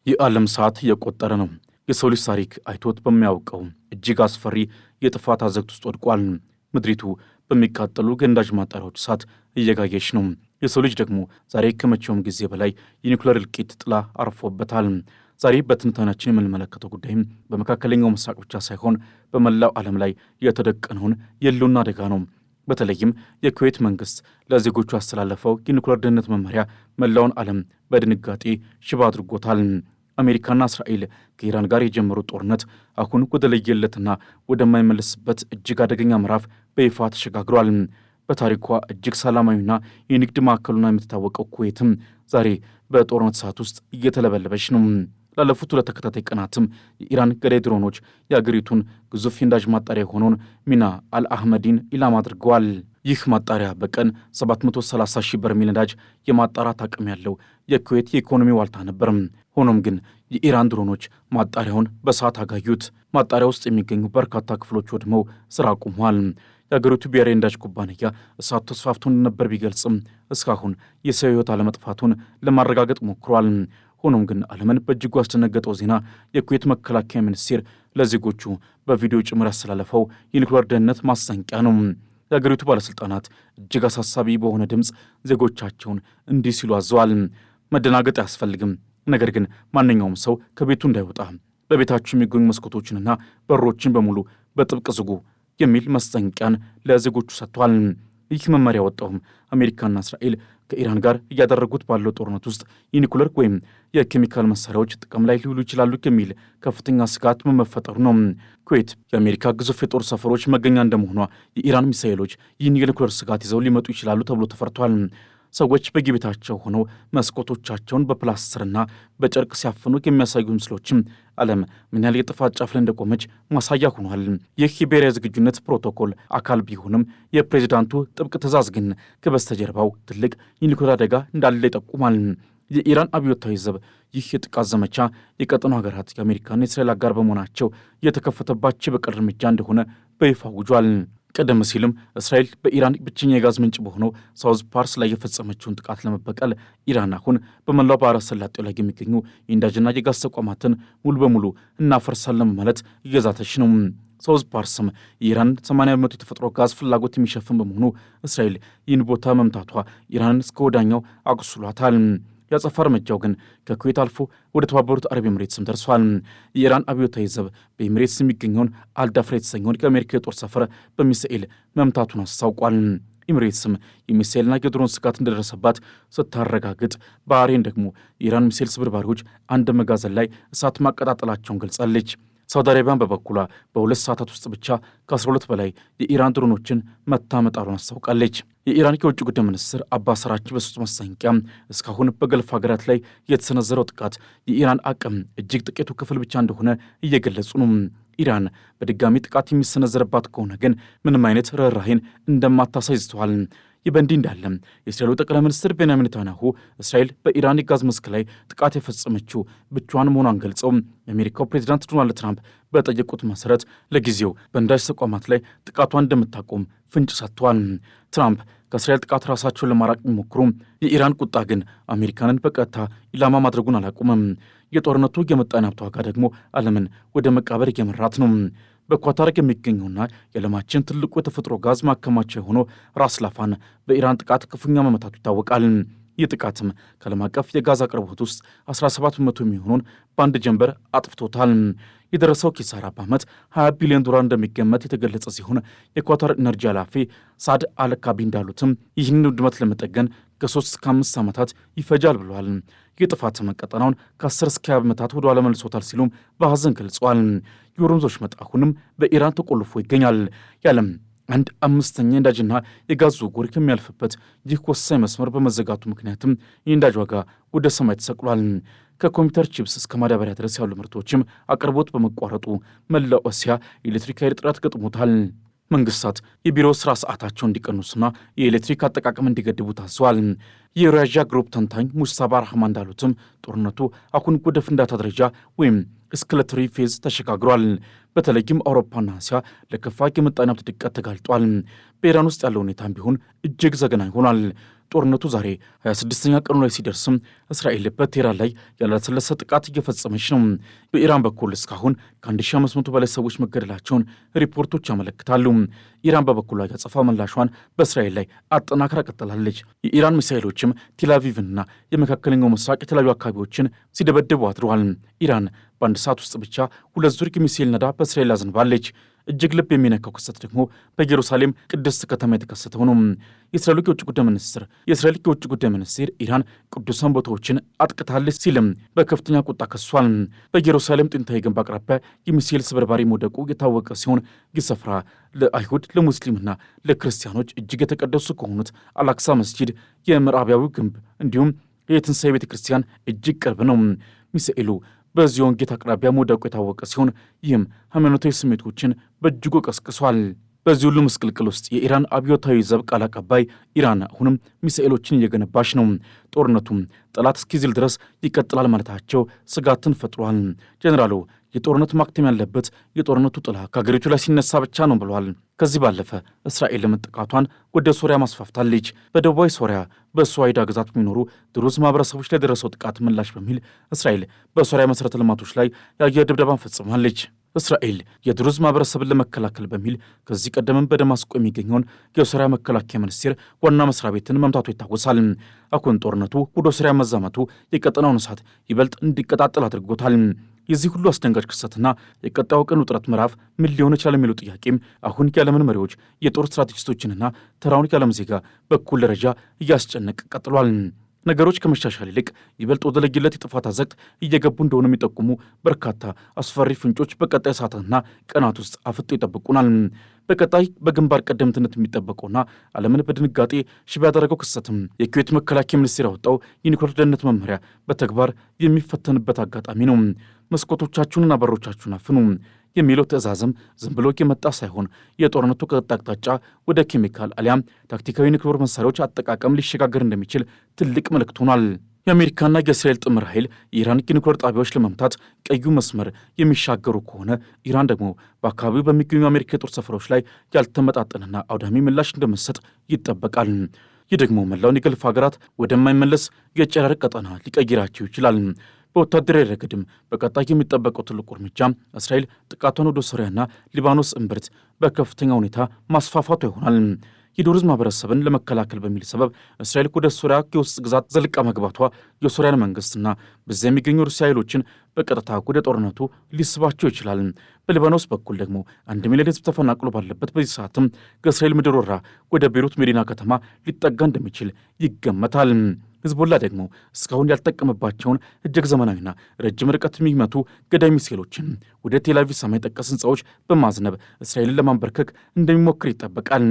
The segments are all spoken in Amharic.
የዓለም ሰዓት እየቆጠረ ነው። የሰው ልጅ ታሪክ አይቶት በሚያውቀው እጅግ አስፈሪ የጥፋት አዘቅት ውስጥ ወድቋል። ምድሪቱ በሚቃጠሉ ገንዳጅ ማጣሪያዎች እሳት እየጋየች ነው። የሰው ልጅ ደግሞ ዛሬ ከመቼውም ጊዜ በላይ የኒውክሌር እልቂት ጥላ አርፎበታል። ዛሬ በትንታኔያችን የምንመለከተው ጉዳይም በመካከለኛው ምስራቅ ብቻ ሳይሆን በመላው ዓለም ላይ የተደቀነውን የህልውና አደጋ ነው። በተለይም የኩዌት መንግስት ለዜጎቹ ያስተላለፈው የኒውክሌር ደህንነት መመሪያ መላውን ዓለም በድንጋጤ ሽባ አድርጎታል። አሜሪካና እስራኤል ከኢራን ጋር የጀመሩት ጦርነት አሁን ወደ ለየለትና ወደማይመለስበት እጅግ አደገኛ ምዕራፍ በይፋ ተሸጋግሯል። በታሪኳ እጅግ ሰላማዊና የንግድ ማዕከሉና የምትታወቀው ኩዌትም ዛሬ በጦርነት ሰዓት ውስጥ እየተለበለበች ነው። ላለፉት 2 ተከታታይ ቀናትም የኢራን ገዳይ ድሮኖች የአገሪቱን ግዙፍ የነዳጅ ማጣሪያ የሆነውን ሚና አልአህመዲን ኢላማ አድርገዋል። ይህ ማጣሪያ በቀን 730 ሺህ በርሜል ነዳጅ የማጣራት አቅም ያለው የኩዌት የኢኮኖሚ ዋልታ ነበር። ሆኖም ግን የኢራን ድሮኖች ማጣሪያውን በሰዓት አጋዩት። ማጣሪያ ውስጥ የሚገኙ በርካታ ክፍሎች ወድመው ስራ አቁመዋል። የአገሪቱ ብሔራዊ ነዳጅ ኩባንያ እሳቱ ተስፋፍቶ እንደነበር ቢገልጽም እስካሁን የሰው ሕይወት አለመጥፋቱን ለማረጋገጥ ሞክሯል። ሆኖም ግን ዓለምን በእጅጉ ያስደነገጠው ዜና የኩዌት መከላከያ ሚኒስቴር ለዜጎቹ በቪዲዮ ጭምር ያስተላለፈው የኒውክሌር ደህንነት ማስጠንቀቂያ ነው። የአገሪቱ ባለሥልጣናት እጅግ አሳሳቢ በሆነ ድምፅ ዜጎቻቸውን እንዲህ ሲሉ አዘዋል። መደናገጥ አያስፈልግም፣ ነገር ግን ማንኛውም ሰው ከቤቱ እንዳይወጣ፣ በቤታችሁ የሚገኙ መስኮቶችንና በሮችን በሙሉ በጥብቅ ዝጉ የሚል ማስጠንቀቂያን ለዜጎቹ ሰጥቷል። ይህ መመሪያ ወጣውም አሜሪካና እስራኤል ከኢራን ጋር እያደረጉት ባለው ጦርነት ውስጥ የኒውክሌር ወይም የኬሚካል መሳሪያዎች ጥቅም ላይ ሊውሉ ይችላሉ የሚል ከፍተኛ ስጋት በመፈጠሩ ነው። ኩዌት የአሜሪካ ግዙፍ የጦር ሰፈሮች መገኛ እንደመሆኗ የኢራን ሚሳኤሎች ይህን የኒውክሌር ስጋት ይዘው ሊመጡ ይችላሉ ተብሎ ተፈርቷል። ሰዎች በየቤታቸው ሆነው መስኮቶቻቸውን በፕላስተርና በጨርቅ ሲያፍኑ የሚያሳዩ ምስሎችም ዓለም ምን ያህል የጥፋት ጫፍ ላይ እንደቆመች ማሳያ ሆኗል። ይህ የብሔራዊ ዝግጁነት ፕሮቶኮል አካል ቢሆንም የፕሬዚዳንቱ ጥብቅ ትዕዛዝ ግን ከበስተጀርባው ትልቅ የኒውክሌር አደጋ እንዳለ ይጠቁማል። የኢራን አብዮታዊ ዘብ ይህ የጥቃት ዘመቻ የቀጠናው ሀገራት የአሜሪካና የእስራኤል አጋር በመሆናቸው የተከፈተባቸው የበቀል እርምጃ እንደሆነ በይፋ አውጇል። ቀደም ሲልም እስራኤል በኢራን ብቸኛ የጋዝ ምንጭ በሆነው ሳውዝ ፓርስ ላይ የፈጸመችውን ጥቃት ለመበቀል ኢራን አሁን በመላው ባህረ ሰላጤው ላይ የሚገኙ የነዳጅና የጋዝ ተቋማትን ሙሉ በሙሉ እናፈርሳለን ማለት እየዛተች ነው። ሳውዝ ፓርስም የኢራን 80 በመቶ የተፈጥሮ ጋዝ ፍላጎት የሚሸፍን በመሆኑ እስራኤል ይህን ቦታ መምታቷ ኢራንን እስከ ወዳኛው አቁስሏታል። የአጸፋ እርምጃው ግን ከኩዌት አልፎ ወደ ተባበሩት አረብ ኤምሬትስም ደርሷል። የኢራን አብዮታዊ ዘብ በኤምሬትስ የሚገኘውን አልዳፍራ የተሰኘውን ከአሜሪካ የጦር ሰፈር በሚሳኤል መምታቱን አስታውቋል። ኤምሬትስም የሚሳኤልና የድሮን ስጋት እንደደረሰባት ስታረጋግጥ፣ ባህሬን ደግሞ የኢራን ሚሳኤል ስብርባሪዎች አንድ መጋዘን ላይ እሳት ማቀጣጠላቸውን ገልጻለች። ሳውዲ አረቢያን በበኩሏ በ2 ሰዓታት ውስጥ ብቻ ከ12 በላይ የኢራን ድሮኖችን መታ መጣሉን አስታውቃለች። የኢራን የውጭ ጉዳይ ሚኒስትር አባስ አራግቺ በሰጡት ማስጠንቀቂያ እስካሁን በገልፍ ሀገራት ላይ የተሰነዘረው ጥቃት የኢራን አቅም እጅግ ጥቂቱ ክፍል ብቻ እንደሆነ እየገለጹ ነው። ኢራን በድጋሚ ጥቃት የሚሰነዘርባት ከሆነ ግን ምንም አይነት ርኅራኄን እንደማታሳይ ዝተዋል። ይህ በእንዲህ እንዳለ የእስራኤሉ ጠቅላይ ሚኒስትር ቤንያሚን ኔታንያሁ እስራኤል በኢራን የጋዝ መስክ ላይ ጥቃት የፈጸመችው ብቻዋን መሆኗን ገልጸው የአሜሪካው ፕሬዚዳንት ዶናልድ ትራምፕ በጠየቁት መሰረት ለጊዜው በነዳጅ ተቋማት ላይ ጥቃቷን እንደምታቆም ፍንጭ ሰጥተዋል። ትራምፕ ከእስራኤል ጥቃት ራሳቸውን ለማራቅ የሚሞክሩ፣ የኢራን ቁጣ ግን አሜሪካንን በቀጥታ ኢላማ ማድረጉን አላቁምም። የጦርነቱ የምጣኔ ሀብት ዋጋ ደግሞ ዓለምን ወደ መቃብር እየመራት ነው። በኳታር የሚገኘውና የዓለማችን ትልቁ የተፈጥሮ ጋዝ ማከማቻ የሆነው ራስ ላፋን በኢራን ጥቃት ክፉኛ መመታቱ ይታወቃል። ይህ ጥቃትም ከዓለም አቀፍ የጋዝ አቅርቦት ውስጥ 17 በመቶ የሚሆኑን በአንድ ጀንበር አጥፍቶታል። የደረሰው ኪሳራ በዓመት 20 ቢሊዮን ዶላር እንደሚገመት የተገለጸ ሲሆን የኳታር ኢነርጂ ኃላፊ ሳድ አልካቢ እንዳሉትም ይህንን ውድመት ለመጠገን ከ3 እስከ 5 ዓመታት ይፈጃል ብለዋል። የጥፋት ቀጠናውን ከ10 እስከ 20 ዓመታት ወደ ኋላ መልሶታል ሲሉም በሐዘን ገልጸዋል። የሆርሙዝ ወሽመጥ አሁንም በኢራን ተቆልፎ ይገኛል። የዓለም 1/5 የነዳጅና የጋዝ ዝውውር ከሚያልፍበት ይህ ወሳኝ መስመር በመዘጋቱ ምክንያትም የነዳጅ ዋጋ ወደ ሰማይ ተሰቅሏል። ከኮምፒውተር ቺፕስ እስከ ማዳበሪያ ድረስ ያሉ ምርቶችም አቅርቦት በመቋረጡ መላው እስያ የኤሌክትሪክ ኃይል እጥረት ገጥሞታል። መንግስታት የቢሮ ስራ ሰዓታቸው እንዲቀንሱና የኤሌክትሪክ አጠቃቀም እንዲገድቡ ታዘዋል። የዩራዥያ ግሩፕ ተንታኝ ሙስታባ ራህማ እንዳሉትም ጦርነቱ አሁን ወደ ፍንዳታ ደረጃ ወይም እስክለተሪ ፌዝ ተሸጋግሯል። በተለይም አውሮፓና እስያ ለከፋ የምጣኔ ሀብት ድቀት ተጋልጧል። በኢራን ውስጥ ያለው ሁኔታም ቢሆን እጅግ ዘግናኝ ሆኗል። ጦርነቱ ዛሬ 26ኛ ቀኑ ላይ ሲደርስም እስራኤል በቴህራን ላይ ያላሰለሰ ጥቃት እየፈጸመች ነው። በኢራን በኩል እስካሁን ከ1500 በላይ ሰዎች መገደላቸውን ሪፖርቶች ያመለክታሉ። ኢራን በበኩሏ ያጸፋ ምላሿን በእስራኤል ላይ አጠናክራ ቀጥላለች። የኢራን ሚሳኤሎችም ቴልአቪቭንና የመካከለኛው ምስራቅ የተለያዩ አካባቢዎችን ሲደበድቡ አድረዋል። ኢራን በአንድ ሰዓት ውስጥ ብቻ 2 ዙር የሚሳኤል ናዳ በእስራኤል አዝንባለች። እጅግ ልብ የሚነካው ክስተት ደግሞ በኢየሩሳሌም ቅድስት ከተማ የተከሰተው ነው። የእስራኤል የውጭ ጉዳይ ሚኒስቴር ኢራን ቅዱሳን ቦታዎችን አጥቅታለች ሲልም በከፍተኛ ቁጣ ከሷል። በኢየሩሳሌም ጥንታዊ ግንብ አቅራቢያ የሚሳኤል ስብርባሪ መውደቁ የታወቀ ሲሆን ይህ ስፍራ ለአይሁድ ለሙስሊምና ለክርስቲያኖች እጅግ የተቀደሱ ከሆኑት አላክሳ መስጂድ፣ የምዕራባዊው ግንብ እንዲሁም የትንሣኤ ቤተ ክርስቲያን እጅግ ቅርብ ነው። ሚሳኤሉ በዚዮን ጌት አቅራቢያ መውደቁ የታወቀ ሲሆን ይህም ሃይማኖታዊ ስሜቶችን በእጅጉ ቀስቅሷል። በዚህ ሁሉ ምስቅልቅል ውስጥ የኢራን አብዮታዊ ዘብ ቃል አቀባይ ኢራን አሁንም ሚሳኤሎችን እየገነባች ነው፣ ጦርነቱም ጠላት እስኪዝል ድረስ ይቀጥላል ማለታቸው ስጋትን ፈጥሯል። ጄኔራሉ የጦርነት ማክተም ያለበት የጦርነቱ ጥላ ከሀገሪቱ ላይ ሲነሳ ብቻ ነው ብለዋል። ከዚህ ባለፈ እስራኤል ጥቃቷን ወደ ሶሪያ ማስፋፍታለች። በደቡባዊ ሶሪያ በሱዋይዳ ግዛት የሚኖሩ ድሩዝ ማህበረሰቦች ላይ ደረሰው ጥቃት ምላሽ በሚል እስራኤል በሶሪያ መሠረተ ልማቶች ላይ የአየር ድብደባን ፈጽማለች። እስራኤል የድሩዝ ማህበረሰብን ለመከላከል በሚል ከዚህ ቀደምም በደማስቆ የሚገኘውን የሶሪያ መከላከያ ሚኒስቴር ዋና መስሪያ ቤትን መምታቱ ይታወሳል። አሁን ጦርነቱ ወደ ሶሪያ መዛመቱ የቀጠናውን እሳት ይበልጥ እንዲቀጣጠል አድርጎታል። የዚህ ሁሉ አስደንጋጭ ክስተትና የቀጣዩ ቀን ውጥረት ምዕራፍ ምን ሊሆን ይችላል የሚለው ጥያቄም አሁን የዓለምን መሪዎች፣ የጦር ስትራቴጂስቶችንና ተራውን የዓለም ዜጋ በኩል ደረጃ እያስጨነቅ ቀጥሏል። ነገሮች ከመሻሻል ይልቅ ይበልጥ ወደ ለየለት የጥፋት አዘቅት እየገቡ እንደሆነ የሚጠቁሙ በርካታ አስፈሪ ፍንጮች በቀጣይ ሰዓታትና ቀናት ውስጥ አፍጦ ይጠብቁናል። በቀጣይ በግንባር ቀደምትነት የሚጠበቀውና ዓለምን በድንጋጤ ሽባ ያደረገው ክስተትም የኩዌት መከላከያ ሚኒስቴር ያወጣው የኒውክሌር ደህንነት መመሪያ በተግባር የሚፈተንበት አጋጣሚ ነው። መስኮቶቻችሁንና በሮቻችሁን አፍኑ የሚለው ትዕዛዝም ዝም ብሎ የመጣ ሳይሆን የጦርነቱ ቀጣይ አቅጣጫ ወደ ኬሚካል አሊያም ታክቲካዊ ኒውክሌር መሳሪያዎች አጠቃቀም ሊሸጋገር እንደሚችል ትልቅ መልእክት ሆኗል። የአሜሪካና የእስራኤል ጥምር ኃይል የኢራን የኒውክሌር ጣቢያዎች ለመምታት ቀዩ መስመር የሚሻገሩ ከሆነ ኢራን ደግሞ በአካባቢው በሚገኙ የአሜሪካ የጦር ሰፈሮች ላይ ያልተመጣጠንና አውዳሚ ምላሽ እንደምትሰጥ ይጠበቃል። ይህ ደግሞ መላውን የገልፍ ሀገራት ወደማይመለስ የጨረር ቀጠና ሊቀይራቸው ይችላል። በወታደራዊ ረገድም በቀጣይ የሚጠበቀው ትልቁ እርምጃ እስራኤል ጥቃቷን ወደ ሶሪያና ሊባኖስ እምብርት በከፍተኛ ሁኔታ ማስፋፋቷ ይሆናል። የድሩዝ ማህበረሰብን ለመከላከል በሚል ሰበብ እስራኤል ወደ ሶሪያ የውስጥ ግዛት ዘልቃ መግባቷ የሶሪያን መንግስትና በዚያ የሚገኙ ሩሲያ ኃይሎችን በቀጥታ ወደ ጦርነቱ ሊስባቸው ይችላል። በሊባኖስ በኩል ደግሞ 1 ሚሊዮን ህዝብ ተፈናቅሎ ባለበት በዚህ ሰዓትም ከእስራኤል ምድር ወራ ወደ ቤይሩት መዲና ከተማ ሊጠጋ እንደሚችል ይገመታል። ሂዝቦላ ደግሞ እስካሁን ያልጠቀመባቸውን እጅግ ዘመናዊና ረጅም ርቀት የሚመቱ ገዳይ ሚሳኤሎችን ወደ ቴልአቪቭ ሰማይ ጠቀስ ህንፃዎች በማዝነብ እስራኤልን ለማንበርከክ እንደሚሞክር ይጠበቃል።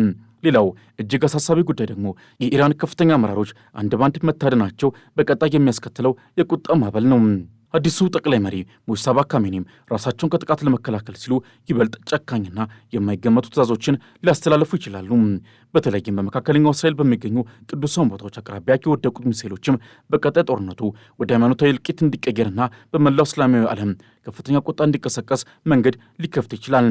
ሌላው እጅግ አሳሳቢ ጉዳይ ደግሞ የኢራን ከፍተኛ አመራሮች አንድ ባንድ መታደናቸው በቀጣይ የሚያስከትለው የቁጣ ማዕበል ነው። አዲሱ ጠቅላይ መሪ ሙጅተባ ካሜኒም ራሳቸውን ከጥቃት ለመከላከል ሲሉ ይበልጥ ጨካኝና የማይገመቱ ትዕዛዞችን ሊያስተላልፉ ይችላሉ። በተለይም በመካከለኛው እስራኤል በሚገኙ ቅዱሳን ቦታዎች አቅራቢያ የወደቁት ሚሳኤሎችም በቀጣይ ጦርነቱ ወደ ሃይማኖታዊ እልቂት እንዲቀየርና በመላው እስላማዊ ዓለም ከፍተኛ ቁጣ እንዲቀሰቀስ መንገድ ሊከፍት ይችላል።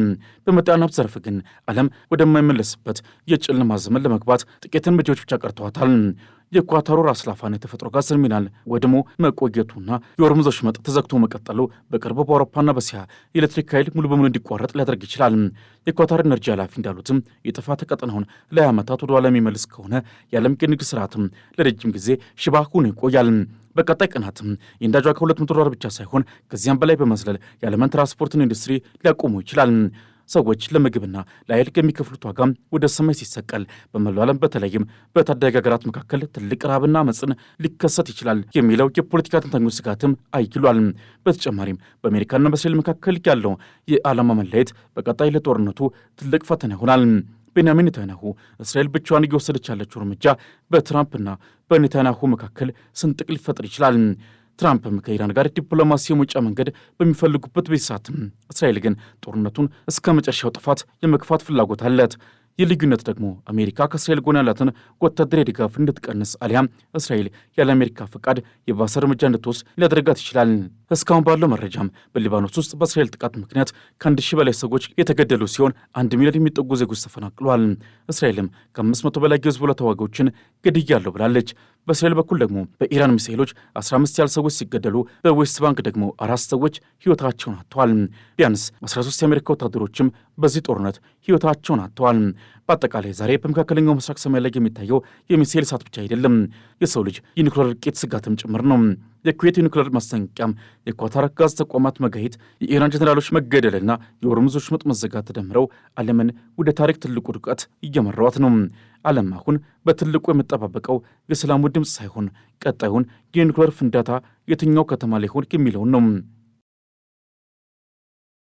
በምጣኔ ሀብት ዘርፍ ግን ዓለም ወደማይመለስበት የጨለማ ዘመን ለመግባት ጥቂት እርምጃዎች ብቻ ቀርተዋታል። የኳታሩ ራስ ላፋን የተፈጥሮ ጋዝ ተርሚናል ወድሞ መቆየቱና የሆርሙዝ ወሽመጥ ተዘግቶ መቀጠሉ በቅርቡ በአውሮፓና በእስያ የኤሌክትሪክ ኃይል ሙሉ በሙሉ እንዲቋረጥ ሊያደርግ ይችላል። የኳታር ኤነርጂ ኃላፊ እንዳሉትም የጥፋት ቀጠናውን ለ20 ዓመታት ወደ ኋላ የሚመልስ ከሆነ የዓለም የንግድ ስርዓትም ለረጅም ጊዜ ሽባ ሆኖ ይቆያል። በቀጣይ ቀናትም የነዳጅ ዋጋ $200 ብቻ ሳይሆን ከዚያም በላይ በመዝለል የዓለምን ትራንስፖርትን ኢንዱስትሪ ሊያቆሙ ይችላል። ሰዎች ለምግብና ለኃይል የሚከፍሉት ዋጋም ወደ ሰማይ ሲሰቀል በመላው ዓለም በተለይም በታዳጊ ሀገራት መካከል ትልቅ ረሃብና አመፅን ሊከሰት ይችላል የሚለው የፖለቲካ ተንታኞች ስጋትም አይሏል። በተጨማሪም በአሜሪካና በእስራኤል መካከል ያለው የዓላማ መለየት በቀጣይ ለጦርነቱ ትልቅ ፈተና ይሆናል። ቤንያሚን ኔታንያሁ እስራኤል ብቻዋን እየወሰደች ያለችው እርምጃ በትራምፕና በኔታንያሁ መካከል ስንጥቅ ሊፈጥር ይችላል። ትራምፕም ከኢራን ጋር ዲፕሎማሲ የመውጫ መንገድ በሚፈልጉበት በዚህ ሰዓትም እስራኤል ግን ጦርነቱን እስከ መጨረሻው ጥፋት የመግፋት ፍላጎት አለት። የልዩነት ደግሞ አሜሪካ ከእስራኤል ጎን ያላትን ወታደራዊ ድጋፍ እንድትቀንስ አሊያም እስራኤል ያለ አሜሪካ ፈቃድ የባሰ እርምጃ እንድትወስድ ሊያደርጋት ይችላል። እስካሁን ባለው መረጃም በሊባኖስ ውስጥ በእስራኤል ጥቃት ምክንያት ከ1000 በላይ ሰዎች የተገደሉ ሲሆን 1 ሚሊዮን የሚጠጉ ዜጎች ተፈናቅለዋል። እስራኤልም ከ500 በላይ የሂዝቦላ ተዋጊዎችን ገድያለሁ ብላለች። በእስራኤል በኩል ደግሞ በኢራን ሚሳኤሎች 15 ያህል ሰዎች ሲገደሉ በዌስት ባንክ ደግሞ 4 ሰዎች ሕይወታቸውን አጥተዋል። ቢያንስ 13 የአሜሪካ ወታደሮችም በዚህ ጦርነት ሕይወታቸውን አጥተዋል። በአጠቃላይ ዛሬ በመካከለኛው ምስራቅ ሰማይ ላይ የሚታየው የሚሳኤል እሳት ብቻ አይደለም፣ የሰው ልጅ የኒውክሌር እልቂት ስጋትም ጭምር ነው። የኩዌት የኒውክሌር ማስጠንቀቂያም፣ የኳታር ጋዝ ተቋማት መጋየት፣ የኢራን ጀነራሎች መገደልና የሆርሙዝ ወሽመጥ መዘጋት ተደምረው ዓለምን ወደ ታሪክ ትልቁ ውድቀት እየመራዋት ነው። ዓለም አሁን በትልቁ የምጠባበቀው የሰላሙ ድምፅ ሳይሆን ቀጣዩን የኒውክሌር ፍንዳታ የትኛው ከተማ ላይ ሆን የሚለውን ነው።